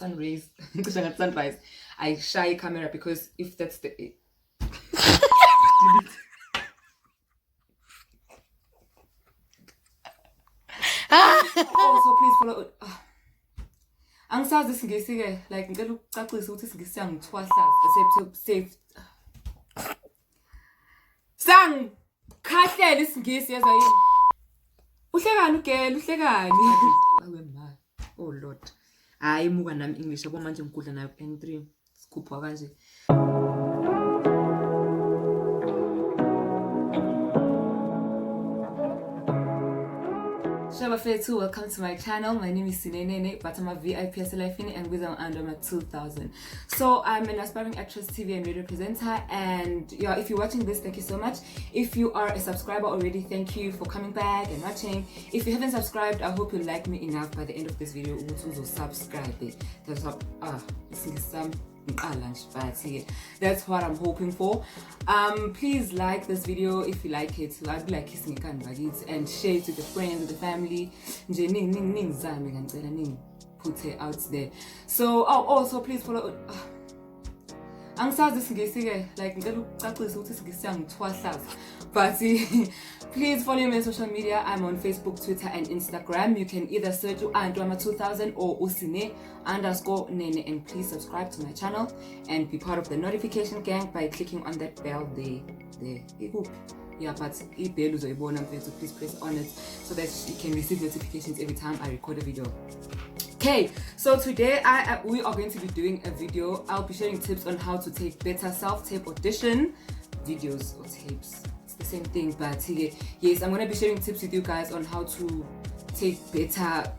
sun rays, sunrise. I shy camera because if that's the also please follow. Angisazi isingisi ke like ngicela ukucacisa ukuthi isingisi siyangithwahlaza safe. Sang khahlela isingisi yaza yini. Uhlekani ugele uhlekani. Awe ma. Oh lord. Hayi muka nami English yabo manje ngikudla nayo N3 sikupha kanje. Shabafethu, welcome to my channel. My name is Sinenene, but I'm a VIP SLFini and with Aunty Wama2000. So I'm an aspiring actress, TV and radio presenter, and yeah, if you're watching this, thank you so much. If you are a subscriber already, thank you for coming back and watching. If you haven't subscribed, I hope you like me enough by the end of this video to subscribe. That's what I'm hoping for. Please like this video if you like it. I'd be like kissing and share it with the friends, with the family. Put it out there. So also please follow. But please follow me on social media. I'm on Facebook, Twitter, and Instagram. You can either search Aunty Wama2000 or Usine_Nene, and please subscribe to my channel and be part of the notification gang by clicking on that bell there. Yeah, but if bell is so please press on it so that you can receive notifications every time I record a video. Okay, so today we are going to be doing a video. I'll be sharing tips on how to take better self-tape audition videos or tapes. It's the same thing, but yes, I'm going to be sharing tips with you guys on how to take better,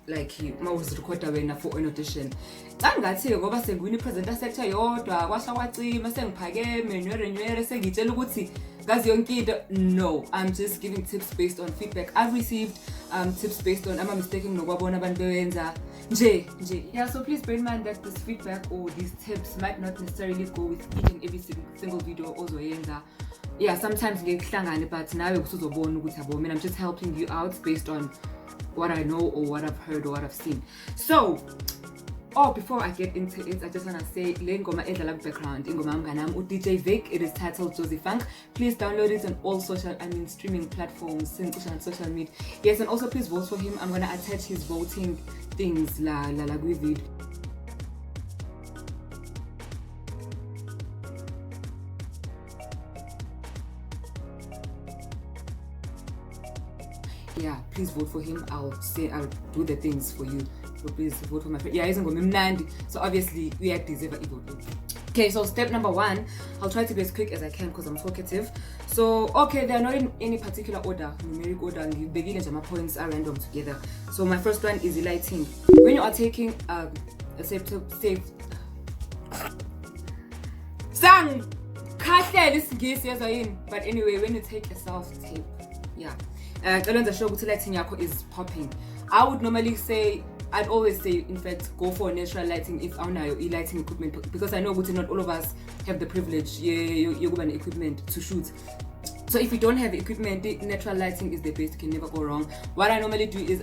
like mouse recorder when for an audition. Angathi ngoba sengwini presenter sector yodwa kwasha kwacima sengiphakeme nyenyenye sengitshela ukuthi ngazi yonke into. No, I'm just giving tips based on feedback I've received, tips based on ama mistaken nokwabona abantu bewenza nje. Yeah, so please bear in mind that this feedback or these tips might not necessarily go with each and every single video ozoyenza. Yeah, sometimes ngekuhlangane, but nawe usuzobona ukuthi yabo mina I'm just helping you out based on what I know or what I've heard or what I've seen. So before I get into it, I just want to say le ngoma edlala background ingoma mnganami uDJ Vic. It is titled Josie Funk. Please download it on all streaming platforms, social media. Yes, and also please vote for him. I'm gonna attach his voting things la video. Yeah, please vote for him. I'll do the things for you. So please vote for my friend. Yeah, he's going to be Nandi. So obviously we have deserve a vote. Okay, so step number 1, I'll try to be as quick as I can because I'm talkative. So okay, they're not in any particular order, numeric order, and the beginning of my points are random together. So my first one is the lighting. When you are taking a safe sang but anyway, when you take a self-tape, yeah, lighting is popping. I would normally say, I'd always say, in fact, go for natural lighting if I know your lighting equipment, because I know not all of us have the privilege, you an equipment to shoot. So if you don't have equipment, natural lighting is the best. You can never go wrong. What I normally do is,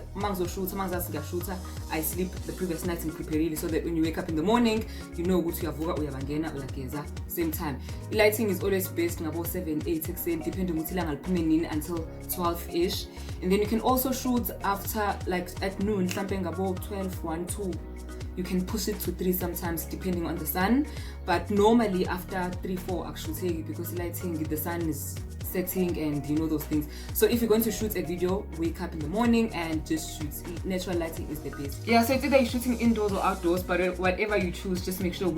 shooter, I sleep the previous night in preparation so that when you wake up in the morning, you know what you have same time. Lighting is always best about 7, 8, 6, depending on until 12ish. And then you can also shoot after, like at noon, something about 12, 1, 2. You can push it to 3 sometimes depending on the sun, but normally after 3, 4 actually, because lighting, the sun is setting and you know those things. So if you're going to shoot a video, wake up in the morning and just shoot. Natural lighting is the best. Yeah, so it's either you're shooting indoors or outdoors, but whatever you choose, just make sure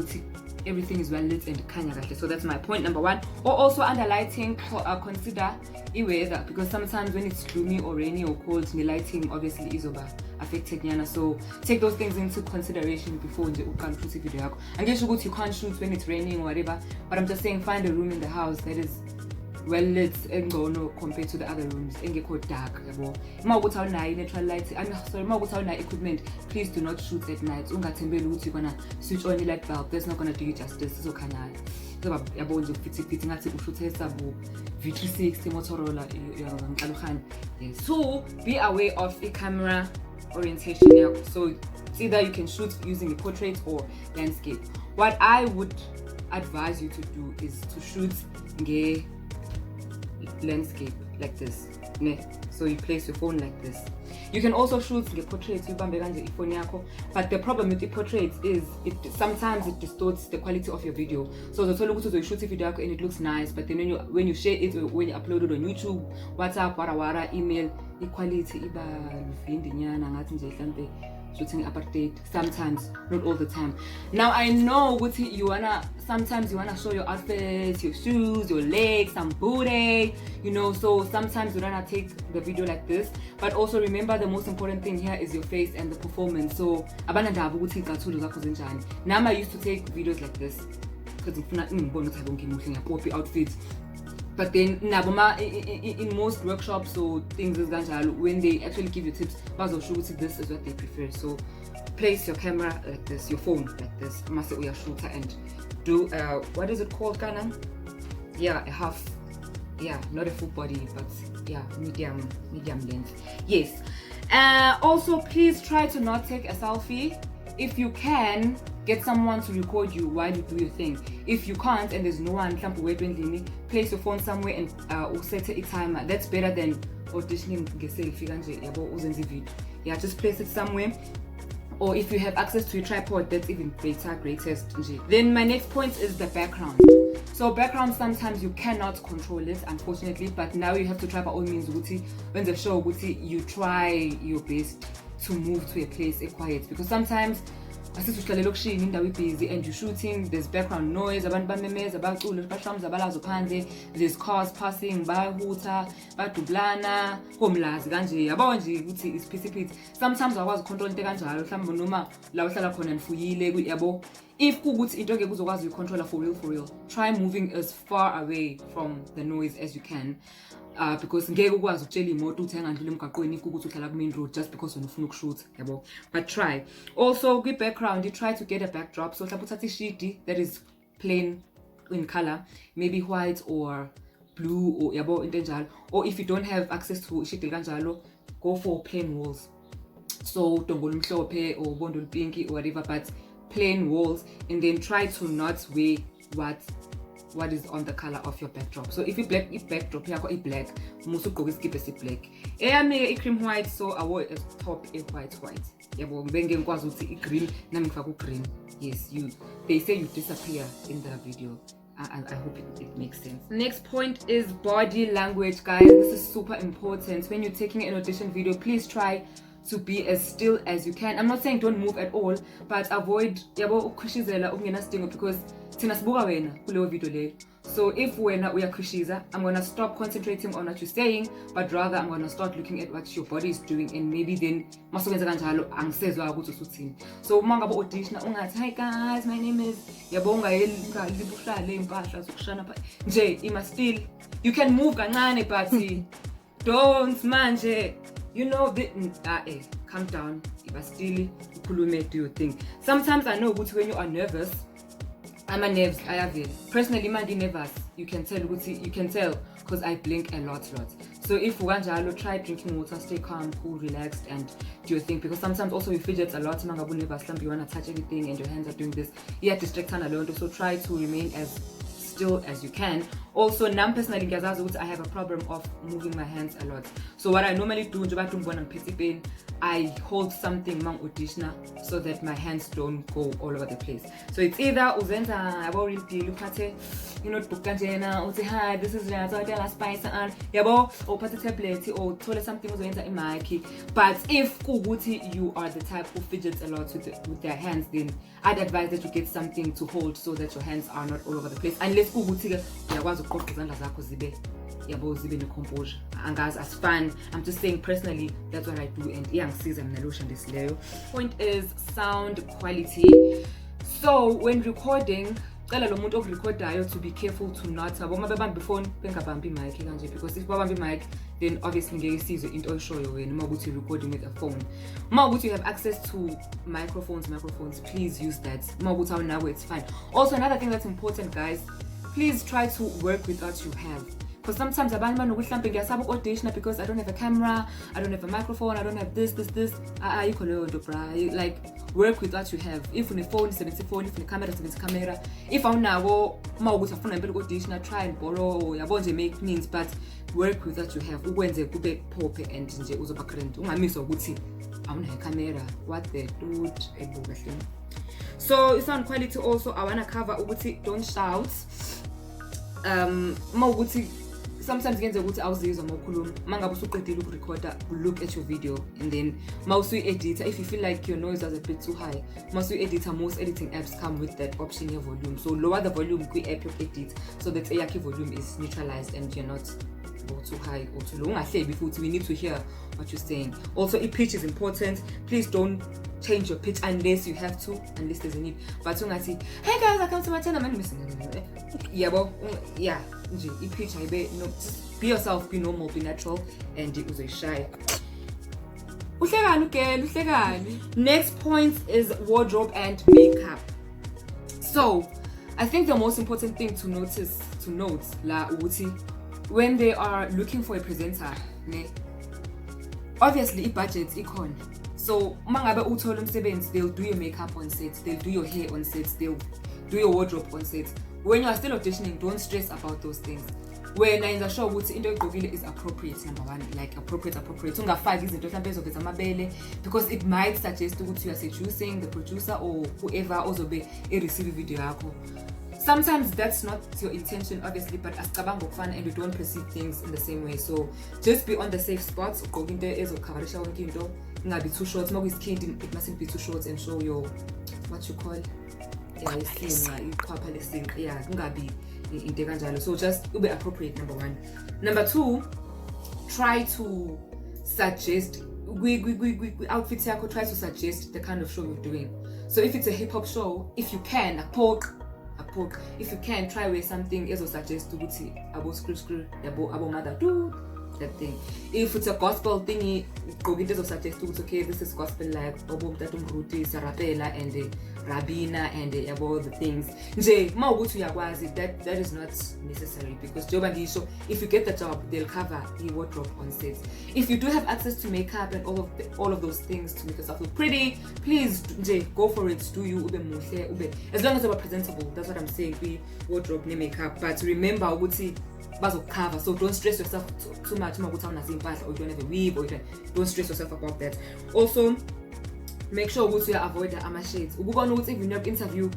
everything is well lit and kanya. So that's my point number 1. Or also under lighting, consider weather, because sometimes when it's gloomy or rainy or cold, the lighting obviously is affected. So take those things into consideration before you can shoot a video. I guess you can't shoot when it's raining or whatever, but I'm just saying find a room in the house that is well lit and go no compared to the other rooms and get dark. Natural light. Equipment, please do not shoot at night. You're gonna switch on the light bulb. That's not gonna do you justice. So can I? So be aware of the camera orientation. So It's either you can shoot using a portrait or landscape. What I would advise you to do is to shoot a landscape like this. So you place your phone like this. You can also shoot the portraits but the problem with the portraits is sometimes it distorts the quality of your video. So the you shoot a video and it looks nice, but then when you share it or when you upload it on YouTube, WhatsApp, wara, email, the quality shooting apartheid sometimes, not all the time. Now I know sometimes you wanna show your outfits, your shoes, your legs, some booty, so sometimes you wanna take the video like this, but also remember the most important thing here is your face and the performance. So now I used to take videos like this because I'm outfits. But then in most workshops or things when they actually give you tips, this is what they prefer. So place your camera like this, your phone like this, your shooter, and do what is it called, Kana? Yeah, a half, not a full body, but medium length. Yes. Also, please try to not take a selfie. If you can, get someone to record you while you do your thing. If you can't and there's no one, place your phone somewhere and set a timer. That's better than auditioning selfie. Yeah, just place it somewhere. Or if you have access to a tripod, that's even greatest. Then my next point is the background. So background, sometimes you cannot control it, unfortunately, but now you have to try by all means. When the show, you try your best to move to a place quiet, because sometimes busy and you're shooting, there's background noise, there's cars passing, sometimes I was controlling if you control for real, try moving as far away from the noise as you can. Because just because you shoot, but try. Also, with background, you try to get a backdrop. So that is plain in color, maybe white or blue or if you don't have access to go for plain walls. So dongolumhlope or bondol pinky or whatever, but plain walls, and then try to not wear what is on the color of your backdrop. So if backdrop here is black, most go skip is black. I made a cream white, so I wore a top a white. Green. Yes, they say you disappear in the video. And I hope it makes sense. Next point is body language, guys. This is super important. When you're taking an audition video, please try to be as still as you can. I'm not saying don't move at all, but avoid because so if we are kushiza, I'm gonna stop concentrating on what you're saying, but rather I'm gonna start looking at what your body is doing, and maybe then so audition, hi guys, my name is you can move but don't manje, calm down, still do your thing. Sometimes I know when you are nervous, I'm a nerves. I have it. Personally, I'm nervous. You can tell because I blink a lot. So if you want to try drinking water, stay calm, cool, relaxed, and do your thing. Because sometimes also you fidget a lot. You want to touch everything, and your hands are doing this. You have distract alone. So try to remain as still as you can. Also, personally, I have a problem of moving my hands a lot. So what I normally do, I hold something mang auditioner so that my hands don't go all over the place. So it's either uzenza about say hi, this is spice and or put a tablet or told something in mic. But if you are the type who fidgets a lot with their hands, then I'd advise that you get something to hold so that your hands are not all over the place. Unless composure. And guys, as fun, I'm just saying personally, that's what I do, and young season this point is sound quality. So when recording, to be careful to not because if mic, then obviously you see the into show you when you're recording with a phone. You have access to microphones, please use that. Now it's fine. Also, another thing that's important, guys, please try to work with what you have. because sometimes abantu banokuhlambe ngiyasaba audition because I don't have a camera, I don't have a microphone, I don't have this. Ayikho leyo nto bra. Like work with what you have. If une phone, sebenzisa phone, if une camera, sebenzisa camera. If awunawo mawukuthi afuna impela audition, I try and borrow, yabo nje make means, but work with what you have. Ukwenze kube phope and nje uzoba current. Ungamiswa ukuthi awunayo camera. What the dude ebuka hle. So sound quality also I wanna cover ukuthi don't shout. Mawukuthi sometimes kuyenza ukuthi awuzizwa mawukhuluma mangabe usuqedile ukurecorda, look at your video and then mawusuyi-editor, if you feel like your noise was a bit too high, mawusuyi-editor, most editing apps come with that option your volume, so lower the volume kwi-app edit so that eyakhe volume is neutralized and you're not too high or too low. Ungahlebi futhi, we need to hear what you're saying. Also, pitch is important. Please don't change your pitch unless you have to, unless there's a need. But ungathi, hey guys, welcome to my channel. Man, yeah, pitch no, just be yourself, be normal, be natural, and uzoyi shy. Next point is wardrobe and makeup. So, I think the most important thing to note la ukuthi when they are looking for a presenter, obviously i-budget ikhona. So mangabe uthola umsebenzi, they'll do your makeup on set, they'll do your hair on set, they'll do your wardrobe on set. When you are still auditioning, don't stress about those things. When I in show ukuthi into oyigqokile is appropriate, number one, like appropriate. Ungafaki izinto mhlawumbe ezoveza amabele, because it might suggest ukuthi you are seducing the producer or whoever ozobe receive video yakho. Sometimes that's not your intention, obviously, but asicabanga ngokufana and you don't perceive things in the same way. So just be on the safe spots. Ugqoke into ezokhabarisha yonke into, ingabi too short. Makuyiskindi, it mustn't be too short and show your what you call iqhwapha lesing. Yeah, ingabi into kanjalo. So just be appropriate, number one. Number two, try to suggest outfits yakho, try to suggest the kind of show you're doing. So if it's a hip hop show, if you can, if you can, try wear something ezo suggest ukuthi abo screw abo mother do that thing. If it's a gospel thingy, ugqoke into ezo suggest ukuthi okay, this is gospel, like obo mtata umruti sarapela and rabina and yabo the things nje mawukuthi uyakwazi, that is not necessary, because njengoba ngisho, if you get the job, they'll cover your wardrobe on set. If you do have access to makeup and all of those things to make yourself look pretty, please nje go for it. Do you ube muhle, ube as long as you're presentable. That's what I'm saying, be wardrobe ne makeup, but remember ukuthi bazokucover, so don't stress yourself too much makuthi awunazo impahla or you don't have a weave or don't stress yourself about that. Also, make sure ukuthi avoid ama-shades. Ubukona ukuthi even your interview,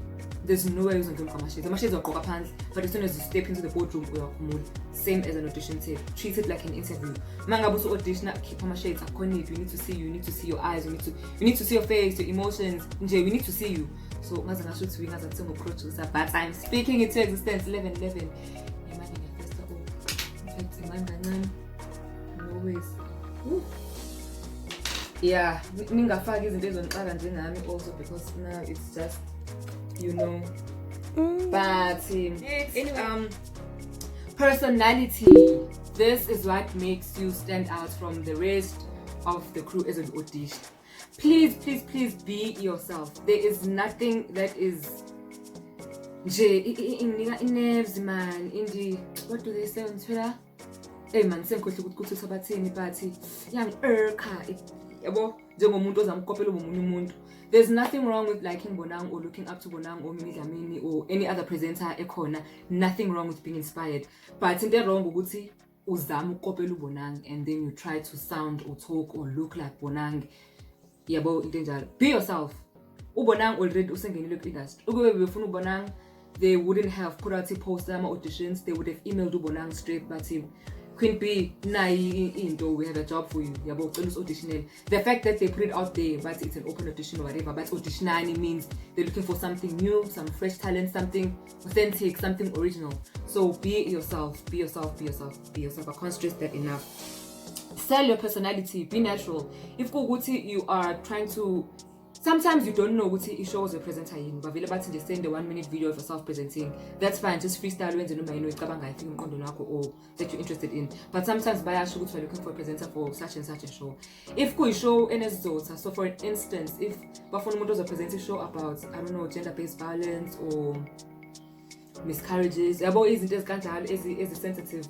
there's no way uzongena ama-shades. Ama-shades wagqoka phansi, but as soon as you step into the boardroom uyakhumula. Same as an audition tape. Treat it like an interview. Mangabe usu-audition, keep ama-shades akho need. We need to see you. You need to see your eyes. You need to see your face, your emotions. Nje, we need to see you. So ngaze ngasho ukuthi ngaze ngithenga producer, but I'm speaking into existence. 11. Always. Yeah, ningafaki izinto ezonixaka njengami also, because now it's just, you know. But anyway, personality. This is what makes you stand out from the rest of the crew as an audition. Please be yourself. There is nothing that is nerves, man. What do they say on Twitter? Hey man, sengikhohle ukuthi sabathini, but yang-irka yabo njengomuntu ozamkopela omunye umuntu. There's nothing wrong with liking Bonang or looking up to Bonang or Mini Dlamini or any other presenter ekhona. Nothing wrong with being inspired, but into wrong ukuthi uzama ukopela uBonang and then you try to sound or talk or look like Bonang. Yabo into enjalo. Be yourself. uBonang already usengenile ku-industry. Ukube befuna uBonang, they wouldn't have put out a poster ama auditions. They would have emailed uBonang straight, but Queen B, into we have a job for you. The fact that they put it out there, but it's an open audition or whatever, but auditioning means they're looking for something new, some fresh talent, something authentic, something original. So be yourself. I can't stress that enough. Sell your personality, be natural. If you are trying to, sometimes you don't know what it shows a presenter in, but available to just send the 1 minute video of yourself presenting. That's fine, just freestyle when you know or that you're interested in. But sometimes by show you're looking for a presenter for such and such a show. If you show NS so for instance, if Bafon was a presenting show about, I don't know, gender-based violence or miscarriages, about isn't as sensitive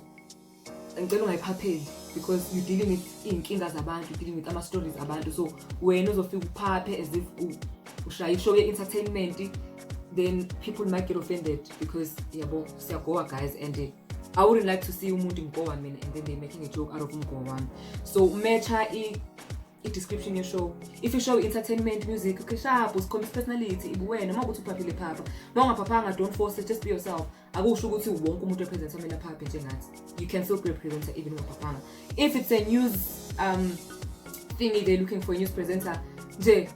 ngicela ungayiphapheli because you're dealing with iy'nkinga zabantu, you're dealing with ama-stories abantu, so wena uzofika uphaphe as if ushaya ishow ye-entertainment, then people might get offended because yabo siyagoa guys, and I wouldn't like to see umuntu ngowa mina and then they're making a joke out of ngowa. So matcha i-description your show. If you show entertainment, music, okay, sharp, usikhombisa personality, ibuwena uma ukuthi uphaphile phapha. Uma ungaphaphanga, don't force it, just be yourself. Akusho ukuthi wonke umuntu represent amela phaphe njengathi. You can still be a presenter even ungaphaphanga. If it's a news thingy, they're looking for a news presenter, nje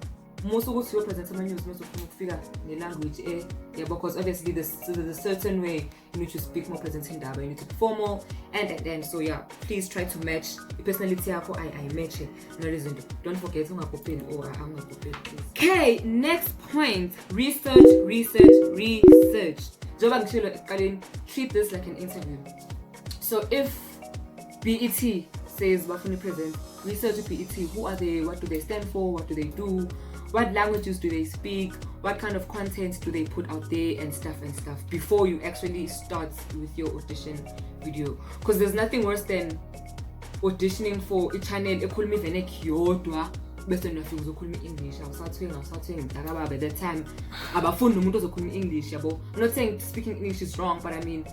most ukuthi you present ama news most ufuna ukufika ne-language because obviously there's a certain way in which you speak more presenting indaba, you need to be formal and then so yeah, please try to match i-personality yakho. I match it, no reason. Don't forget ungakopeli or angakopeli, please. Okay, next point, research. Njengoba ngishilo ekuqaleni, treat this like an interview. So if BET says bafuna present, research BET, who are they, what do they stand for, what do they do, what languages do they speak, what kind of content do they put out there, and stuff before you actually start with your audition video. Because there's nothing worse than auditioning for a channel ekhuluma ivene kuyodwa bese nafika uzokhuluma English, awusathenga mntakababa. At that time abafuni nomuntu ozokhuluma English, yabo. I'm not saying speaking English is wrong, but I mean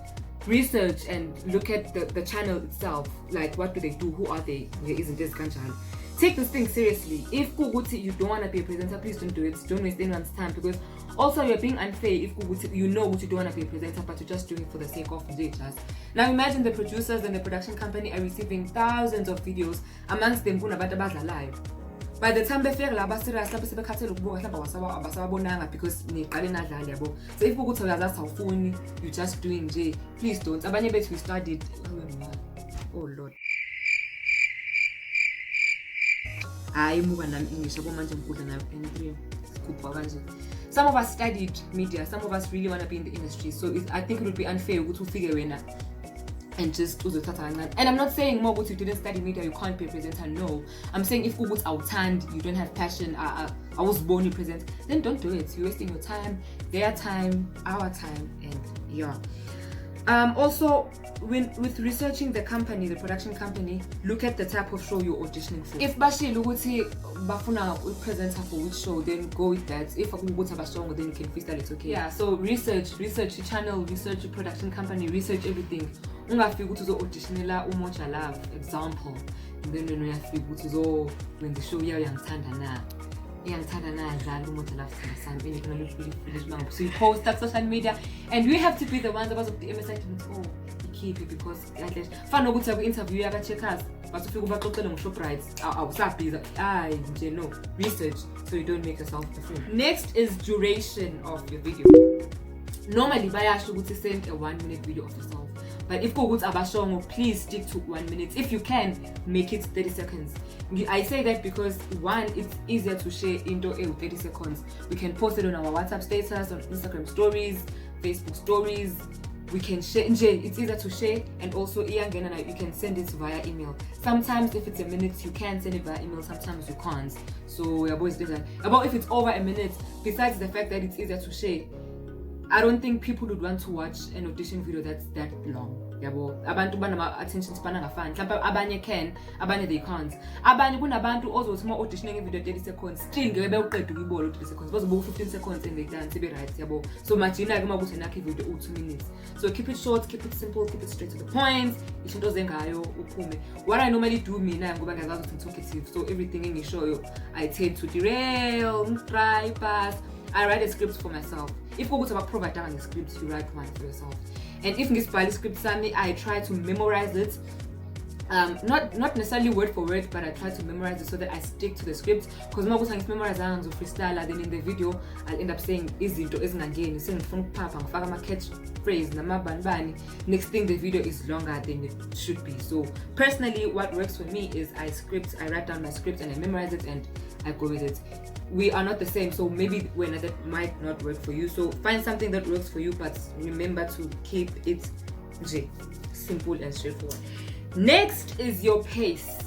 research and look at the channel itself, like what do they do, who are they, isn't this kanjalo. Take this thing seriously. If you don't want to be a presenter, please don't do it. Don't waste anyone's time, because also you're being unfair if you know you don't want to be a presenter but you're just doing it for the sake of just. Now imagine the producers and the production company are receiving thousands of videos, amongst them kunabantu abadlalayo. By the time they feel like serious, because so if you're just doing J, please don't. We studied. Oh Lord. Some of us studied media, some of us really want to be in the industry, so I think it would be unfair to figure it out and just and I'm not saying more you didn't study media, you can't be a presenter. No, I'm saying if you don't have passion, I was born to present, then don't do it. You're wasting your time, their time, our time, and yeah. Also, with researching the company, the production company, look at the type of show you're auditioning for. If bashi luguti bafuna presenter for which show, then go with that. If akuguta basongo, then you can freestyle, it's okay. Yeah, so research your channel, research your production company, research everything. Ungafika ukuthi uzo auditionela uMoja Love example, and then uyafika ukuthi uzo when the show uyangithanda na dlala uMoja Love and you're gonna look really long. So you post that social media, and we have to be the ones about the MSI to keep it, because at least fun ukuthi aku-interview yaka-checkers but ufika ubaxoxele ngo-Shoprite awusabhiza no research so you don't make yourself different. Next is duration of your video. Normally bayasho ukuthi send a 1-minute video of yourself, but if kuguthi abashongo, please stick to 1 minute. If you can, make it 30 seconds. I say that because one, it's easier to share into 30 seconds. We can post it on our WhatsApp status, on Instagram stories, Facebook stories. We can share, it's easier to share, and also you can send it via email. Sometimes if it's a minute, you can send it via email, sometimes you can't. So your boys did that. About if it's over a minute, besides the fact that it's easier to share, I don't think people would want to watch an audition video that's that long. Yabo, abantu banama attention span angafani. Mhlawumbe abanye can, abanye they can't. Abanye kunabantu ozothi uma auditioning video 30 seconds, still ngeke bewuqeda ukuyibona 30 seconds. Bazobuka 15 seconds and they done sibe right, yabo. So imagine like uma kuthi nakho video 2 minutes. So keep it short, keep it simple, keep it straight to the point. Izinto zengayo uphume. What I normally do mina ngoba ngiyazazi ukuthi talkative, so everything engishoyo I tend to derail, try pass. I write a script for myself. If you go to provide a script, you write one for yourself. And if you buy the script, I try to memorize it. Not necessarily word for word, but I try to memorize it so that I stick to the script. Because more times memorize and freestyle, then in the video I'll end up saying izinto ezingangeni, saying phone papa, ngifaka ama catchphrase namabanbani. Next thing the video is longer than it should be. So personally, what works for me is I write down my script and I memorize it and I go with it. We are not the same, so maybe that might not work for you. So find something that works for you, but remember to keep it simple and straightforward. Next is your pace.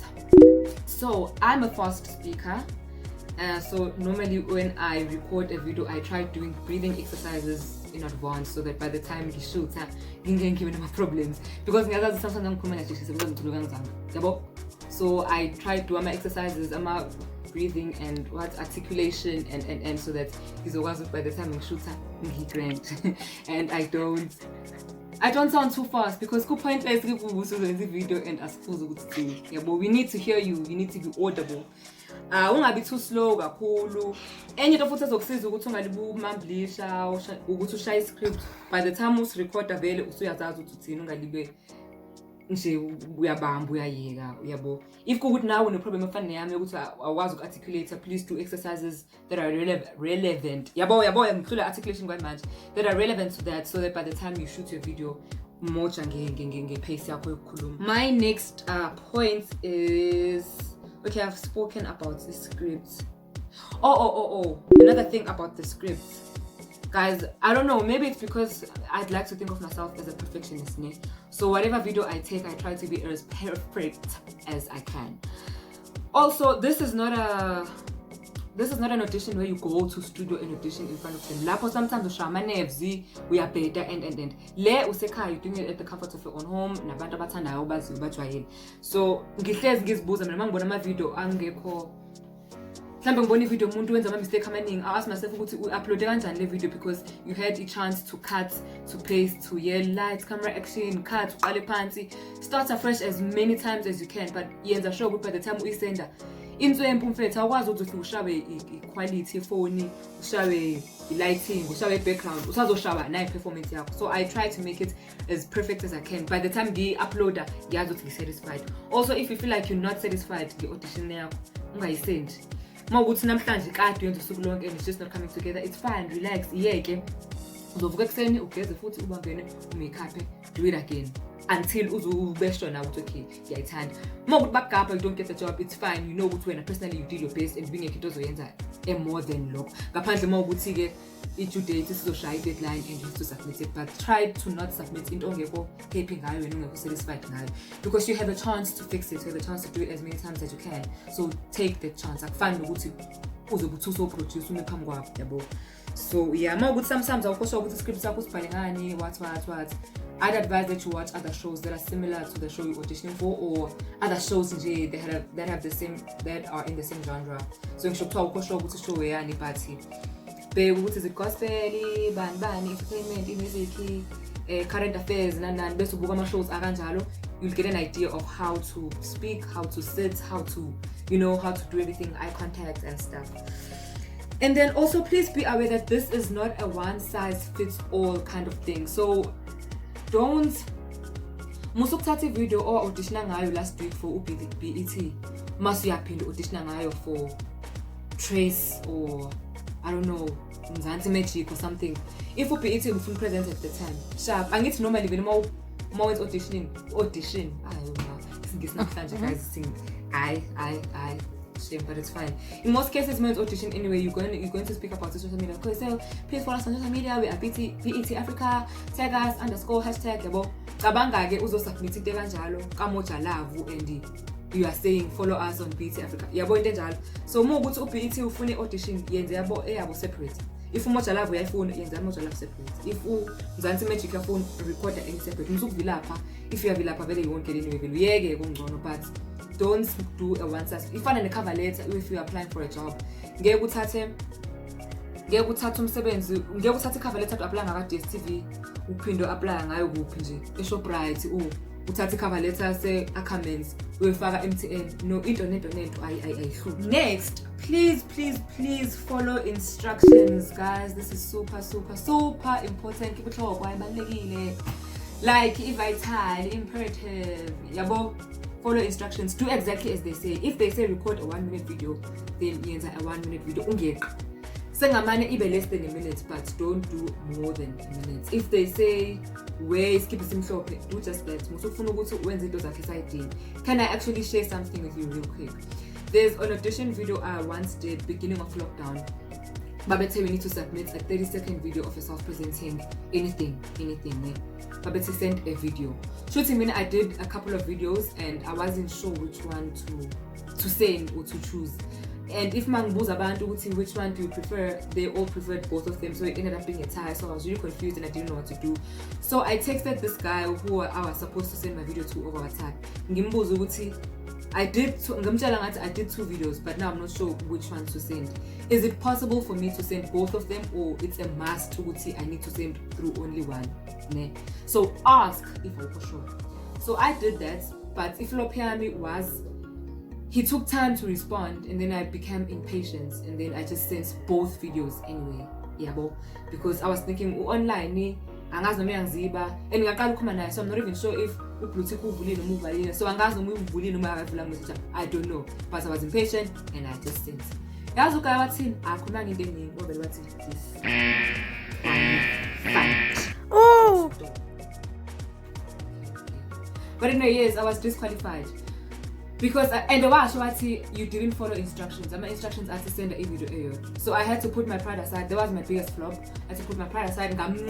So I'm a fast speaker. So normally when I record a video, I try doing breathing exercises in advance so that by the time we shoot, I give them problems. Because so I try to do my exercises, my breathing and what articulation and so that he's always by the time we shoot, he grand. And I don't sound too fast because pointless the video and as but we need to hear you, you need to be audible. Ungabi too slow kakhulu. Enye into futhi ezokusiza ukuthi ungalibumamblisha ukuthi ushaye script by the time usirecorda vele usuyazazi ukuthi uthini ungalibe nje uyabamba uyayeka uyabo. If kuthi nawe une problem efana neyami ukuthi awazi ukarticulate, please do exercises that are relevant. Yabo ngicula articulation kwamanje that are relevant to that so that by the time you shoot your video mocha nge-pace yakho yokukhuluma. My next point is, okay, I've spoken about the script. Oh. Another thing about the script. Guys, I don't know, maybe it's because I'd like to think of myself as a perfectionist. So whatever video I take, I try to be as perfect as I can. Also, this is not an audition where you go to studio and audition in front of them. Lapho sometimes ushama nerves, we are better and. Le usekhaya, you're doing it at the comfort of your own home. Nabantu abathandayo baziyo bajwayele. So ngihlezi ngizibuza mina mangibona ama video angekho. Mhlambe ngibona ivideo umuntu wenza ama mistake amaningi. I ask myself ukuthi u-upload kanjani le video because you had a chance to cut, to paste, to yell, lights, camera action, cut, uqale phansi. Start afresh as many times as you can, but yenza sure ukuthi by the time uyisenda inswempu mfethu awukwazi ukuthi ushawe i-quality phone, ushawe i-lighting, ushawe i-background, usazoshawa nayo performance yakho. So I try to make it as perfect as I can. By the time ngi-uploada ngiyazi ukuthi ngi-satisfied. Also, if you feel like you're not satisfied nge-audition yakho, ungayisendi. Mawukuthi namhlanje kade yenza usuku lonke and it's just not coming together, it's fine, relax, iyeke. Uzovuka ekuseni ugeze futhi ubambene umakeup, do it again until ube sure now ukuthi okay, ngiyayithanda. Mawukuthi bakugapha you don't get the job, it's fine, you know ukuthi wena personally you did your best and bingekho into ozoyenza more than lokho. Ngaphandle mawukuthi ke i-due date sizoshaya i-deadline and you have to submit it, but try to not submit into ongekho happy ngayo wena ungekho satisfied ngayo, because you have a chance to fix it, you have a chance to do it as many times as you can. So take that chance. Akufani nokuthi uzobuthi uso-produce ume phambi kwakho, yabo. So yeah, mawukuthi sometimes awukhohlwa ukuthi script sakho usibhale ngani, what. I'd advise that you watch other shows that are similar to the show you're auditioning for, or other shows that have the same, that are in the same genre. So ngisho kuthiwa ukhohlwa ukuthi show yani but bheka ukuthi igospel, bani, entertainment, music, current affairs nani bese ubuka ama shows akanjalo, you'll get an idea of how to speak, how to sit, how to do everything, eye contact and stuff. And then also please be aware that this is not a one size fits all kind of thing. So don't musukuthatha video or audition ngayo last week for BET must yaphinda audition ngayo for Trace or I don't know Mzansi Magic or something. If BET ufuna present at the time sharp angithi normally when more audition I don't know ngisinamhlanje guys sing I shame, but it's fine. In most cases, men's audition anyway, you're going to speak about social media. Okay, so please follow us on social media. We are BET Africa. Tag us _hashtag yabo. Kabanga ke uzo submit into kanjalo. Kamoja love and you are saying follow us on BET Africa. Yabo into njalo. So mo ukuthi uBET ufune audition yenze yabo separate. If umoja love uyayifuna yenza moja love separate. If Mzansi Magic yafuna recorder any separate. Msukuvilapha. If you have vilapha vele you won't get anywhere. Uyeke kungcono, but don't do a one size. If find a cover letter if you are applying for a job, ngeke uthathe umsebenzi, ngeke uthathe cover letter to apply ngaka DStv uphinde apply ngayo kuphi nje eShoprite uthathe cover letter se Ackermans uyofaka MTN. No, into I. Next, please follow instructions, guys. This is super important. Keep it low, kubalulekile. Like vital, imperative, yabo. Follow instructions, do exactly as they say. If they say record a 1 minute video, then yenza a 1 minute video. Sengamane ibe less than a minute, but don't do more than a minute. If they say skip simhlophe, do just that. Musufuna ukuthi wenze into zakhe side. Can I actually share something with you real quick? There's an audition video I once did beginning of lockdown. Babette, we need to submit a 30-second video of yourself presenting anything. Babette sent a video. Shooting mean I did a couple of videos and I wasn't sure which one to send or to choose. And if mangibuza abantu ukuthi which one do you prefer, they all preferred both of them, so it ended up being a tie. So I was really confused and I didn't know what to do. So I texted this guy who I was supposed to send my video to over WhatsApp. Ngimbuza ukuthi I did 2 videos, but now I'm not sure which one to send. Is it possible for me to send both of them, or it's a must to I need to send through only one? Ne? So ask if I'm for sure. So I did that, but if Lopiami was, he took time to respond, and then I became impatient, and then I just sent both videos anyway. Yeah, because I was thinking online, and so I'm not even sure if so I don't know, but I was impatient and I just sent. Oh! But anyway, yes, I was disqualified. Because and the one you didn't follow instructions. My instructions are to send a video. So I had to put my pride aside. That was my biggest flop. I had to put my pride aside and can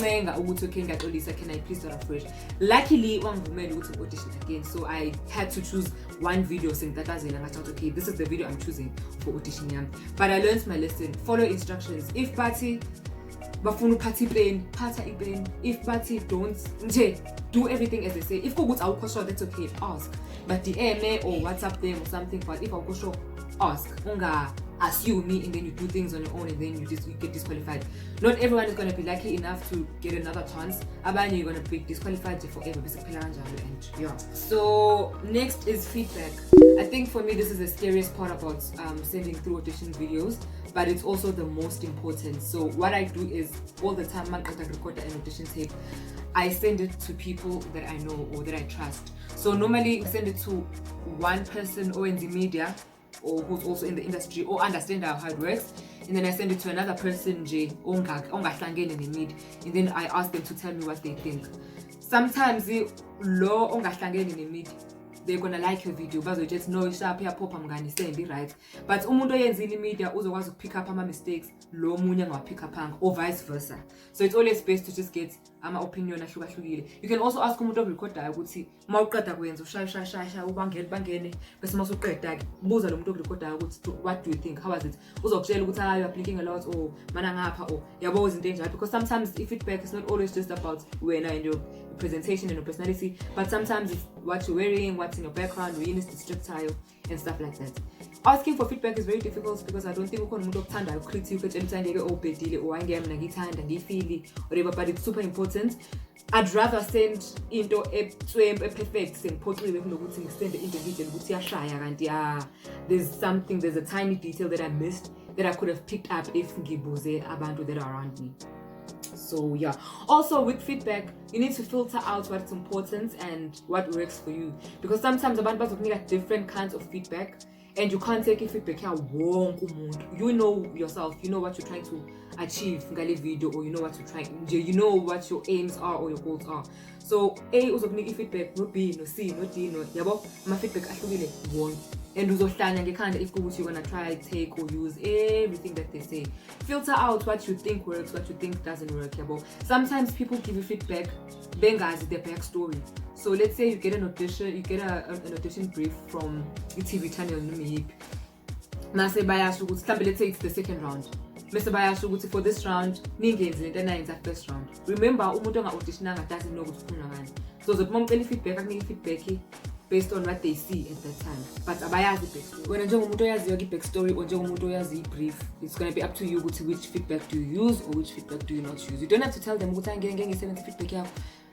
I please start afresh? Luckily, one woman would audition again. So I had to choose one video saying that I thought, okay, this is the video I'm choosing for audition. But I learned my lesson. Follow instructions. If party bafuna party plane, if party don't do everything as they say. If go good, I'll sure that's okay, ask. But DM or WhatsApp them or something, but if I'll go sure, ask. Unga assume me and then you do things on your own and then you get disqualified. Not everyone is gonna be lucky enough to get another chance. Abanye you're gonna be disqualified forever. And yeah. So next is feedback. I think for me this is the scariest part about sending through audition videos, but it's also the most important. So what I do is all the time I record an audition tape, I send it to people that I know or that I trust. So normally I send it to one person or in the media or who's also in the industry or understand how it works, and then I send it to another person in the mid, and then I ask them to tell me what they think. Sometimes they're gonna like your video, but they just know sharp here pop I'm gonna say right. But umuntu oyenza in media uzokwazi pick up my mistakes, lo munye pick up or vice versa. So it's always best to just get ama opinion ahlukahlukile. You can also ask umuntu orecordayo ukuthi mawuqeda kwenza ushaya ubangene bese masuqeda buza lo muntu orecordayo ukuthi what do you think, how was it, uzokutshela ukuthi you are blinking a lot or mana ngapha or yabo izinto enjalo, because sometimes if feedback is not always just about wena and your presentation and your personality, but sometimes it's what you're wearing, what's in your background, where district style and stuff like that. Asking for feedback is very difficult because I don't think umuntu okuthanda critique anytime obedile or ngiyamna ngifili whatever, but it's super important. I'd rather send into a perfect sengiphoxile kunokuthi ngisende individual ukuthi yashaya kanti there's a tiny detail that I missed that I could have picked up if ngibuze abantu that are around me. So yeah, also with feedback you need to filter out what's important and what works for you, because sometimes abantu bazokunika different kinds of feedback and you can't take feedback you know yourself, you know what you're trying to achieve ngale video, or you know what you're trying, you know what your aims are or your goals are. So A uzokunika feedback, no B, no C, no D, no yabo my feedback ahlukile wonke, and uzohlanya ngekhanda if you're gonna try, take or use everything that they say. Filter out what you think works, what you think doesn't work. Yabo sometimes people give you feedback bengazi their backstory. So let's say you get an audition, an audition brief from a TV channel mase bayasho ukuthi let's say it's the second round, mase bayasho ukuthi for this round ningenze into enayinza first round. Remember umuntu onga-auditionanga doesn't know ukuthi ufuna ngani, so zomcela feedback akunika feedback based on what they see at that time, but abayazi backstory. Wena njengomuntu oyaziyo i-backstory or njengomuntu oyazi i-brief, it's going to be up to you ukuthi which feedback do you use or which feedback do you not use. You don't have to tell them ukuthi angeke ngisebenzise feedback yakho.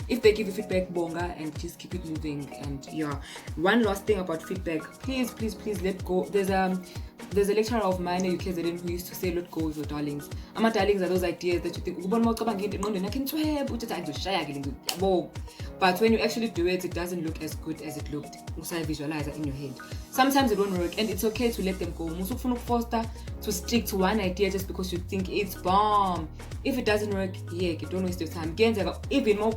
If they give you feedback, bonga, and just keep it moving. And yeah, one last thing about feedback, please let go. There's a lecturer of mine at UKZN who used to say let go of your darlings. My darlings are those ideas that you think but when you actually do it, it doesn't look as good as it looked. Visualize it in your head. Sometimes it won't work, and it's okay to let them go. To stick to one idea just because you think it's bomb. If it doesn't work, yeah, don't waste your time. Even more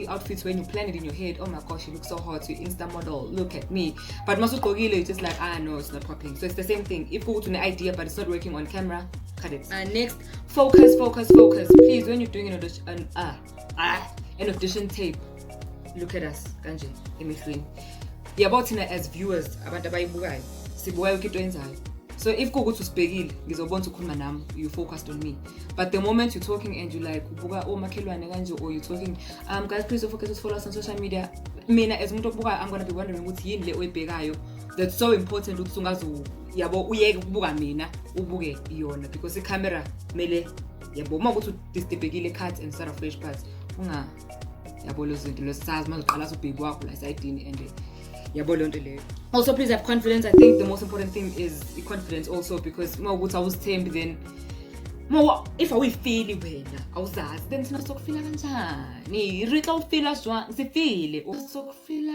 outfits when you plan it in your head, oh my gosh, you look so hot, you Insta model, look at me. But it's just like, no, it's not popping. So it's the same thing. If you put an idea but it's not working on camera, cut it. Next, focus. Please, when you're doing an audition tape, look at us, Kanje, in between. Yeah, about as viewers, sibuka yonke into enzayo. So if kukuthi usibhekile ngizobona ukukhuluma nami, you focused on me. But the moment you're talking and you like ubuka omakhelwane kanje, or you're talking guys, please don't forget to follow us on social media. Mina as umuntu obuka, I'm going to be wondering ukuthi yini le oyibhekayo. That's so important ukuthi ungazo yabo uyeke ukubuka mina ubuke iyona, because camera mele yabo uma ukuthi distibhekile cut and start a fresh part unga yabo lezo zinto lesazi maziqala ubheki wakho la esayidini and yabo lonto leyo. Also, please have confidence. I think the most important thing is confidence also, because uma ukuthi awuzithembi then if awuyifili wena awuzazi then sina sokufila kanjani rita ufila jwa sifile sokufila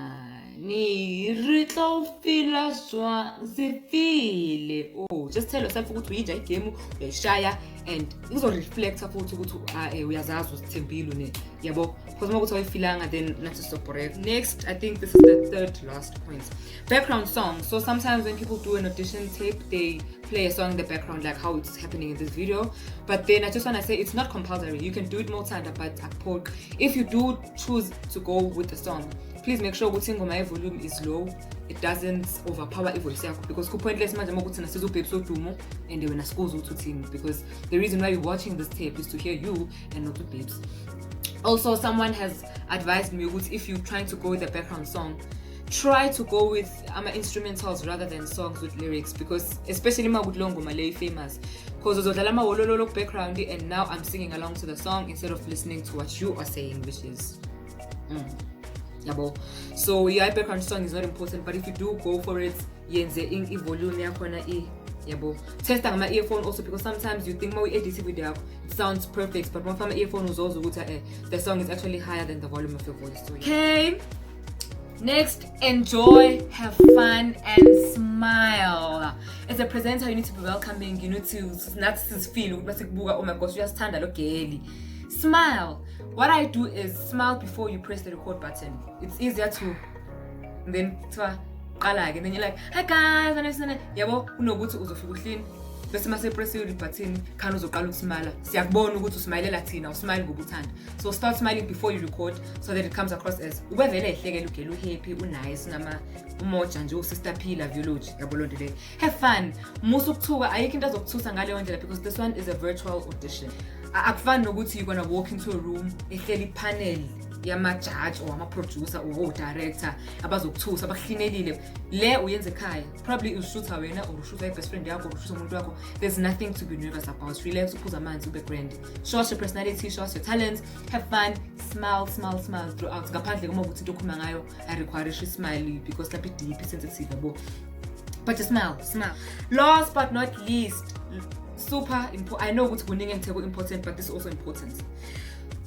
kanjani rita ufila jwa sifile. Oh, just tell yourself ukuthi uyija igame uyayishaya and uzo reflect futhi ukuthi uyazazi uzithembile ne yabo, because uma ukuthi awuyifilanga then nathi stop correct. Next, I think this is the third last point, background song. So sometimes when people do an audition tape, they play a song in the background like how it's happening in this video, but then I just want to say it's not compulsory. You can do it more time, but if you do choose to go with the song, please make sure ukuthi my volume is low, it doesn't overpower voice yakho, because pointless manje ukuthi nasizobheka sodumo and wena sikuzo uthini, because the reason why you're watching this tape is to hear you and not the babes. Also, someone has advised me if you're trying to go with the background song, try to go with instrumentals rather than songs with lyrics, because especially Magudlongo Malay famous, because the background and now I'm singing along to the song instead of listening to what you are saying, which is yabo. So yeah, background song is not important, but if you do go for it, yenze volume yakona yabo. Test my earphone also, because sometimes you think we edit video it sounds perfect, but my earphone was also the song is actually higher than the volume of your voice. So, okay. Next, enjoy, have fun, and smile. As a presenter, you need to be welcoming. You need to not feel oh my gosh, you just stand up gaily. Smile. What I do is smile before you press the record button. It's easier to then and then you're like, hi guys, yabo unokuthi uzofika uhlini bese mase press the button khana uzoqala ukusmile. Siyakubona ukuthi usmilela thina, usmile ngokuthanda. So start smiling before you record so that it comes across as ubevele ehlekela ugela happy, unice nama umoja nje usister Phila Village yabo lonto le. Have fun. Musu ukuthuka ayikho into azokuthusa ngale ndlela, because this one is a virtual audition. Akufani nokuthi you're gonna walk into a room ehleli panel yama judge or ama producer or director abazokuthusa abahlinelile le uyenze ekhaya. Probably ushutha wena or ushutha best friend yakho or ushutha umuntu wakho. There's nothing to be nervous about. Relax, uphuza amanzi ube grand. Show us your personality, show us your talents, have fun, smile throughout. Ngaphandle kuma ukuthi into okhuluma ngayo I require a smile because lapha deep sensitive yabo. But just smile. Last but not least, super important. I know what's going to be important, but this is also important.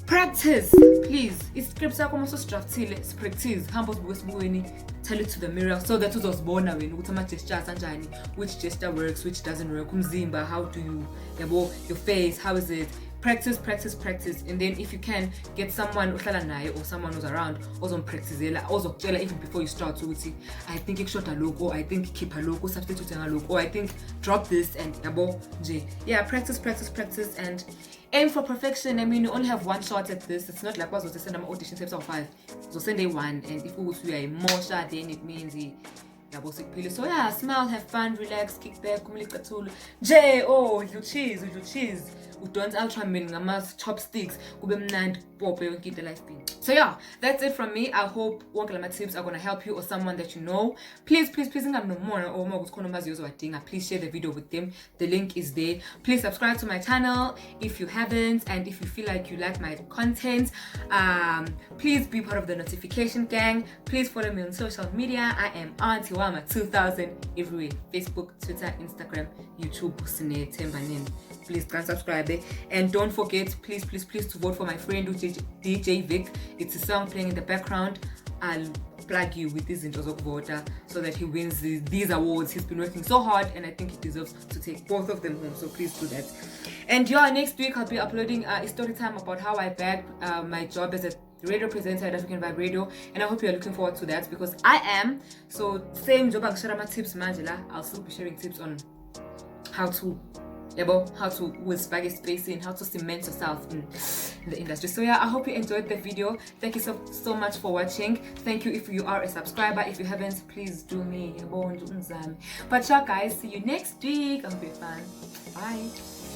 Practice, please. It's scripts are almost drafted. Practice. Tell it to the mirror so that was born away. Which gesture works, which doesn't work. How do you your face? How is it? Practice, and then if you can get someone or someone who's around also practice also even before you start. So I think it shot a logo, I think keep a logo, substitute a logo, I think drop this and practice and aim for perfection. I mean, you only have one shot at this. It's not like was to send them audition tapes of 5. So send a 1, and if we are more shot, then it means so yeah, smile, have fun, relax, kick back, you cheese. Udonsa ultra min ngama chopsticks kube mnandi pope yonke into life being. So yeah, that's it from me. I hope wonke lama tips are going to help you or someone that you know. Please ngamnomona or uma ukukhona maziyo wadinga, please share the video with them. The link is there. Please subscribe to my channel if you haven't, and if you feel like you like my content, please be part of the notification gang. Please follow me on social media. I am Aunty Wama2000 everywhere: Facebook, Twitter, Instagram, YouTube. Please can subscribe there. And don't forget, please to vote for my friend DJ Vic. It's a song playing in the background. I'll plug you with this intros of voter so that he wins these awards. He's been working so hard and I think he deserves to take both of them home, so please do that. And yeah, next week I'll be uploading a story time about how I bagged my job as a radio presenter at African Vibe Radio, and I hope you're looking forward to that, because I am. So same job I'll share my tips, Manjela. I'll still be sharing tips on how to with spaghetti spacing, how to cement yourself. in the industry. So yeah, I hope you enjoyed the video. Thank you so much for watching. Thank you if you are a subscriber. If you haven't, please do me. But yeah guys, see you next week. I'll be fun. Bye.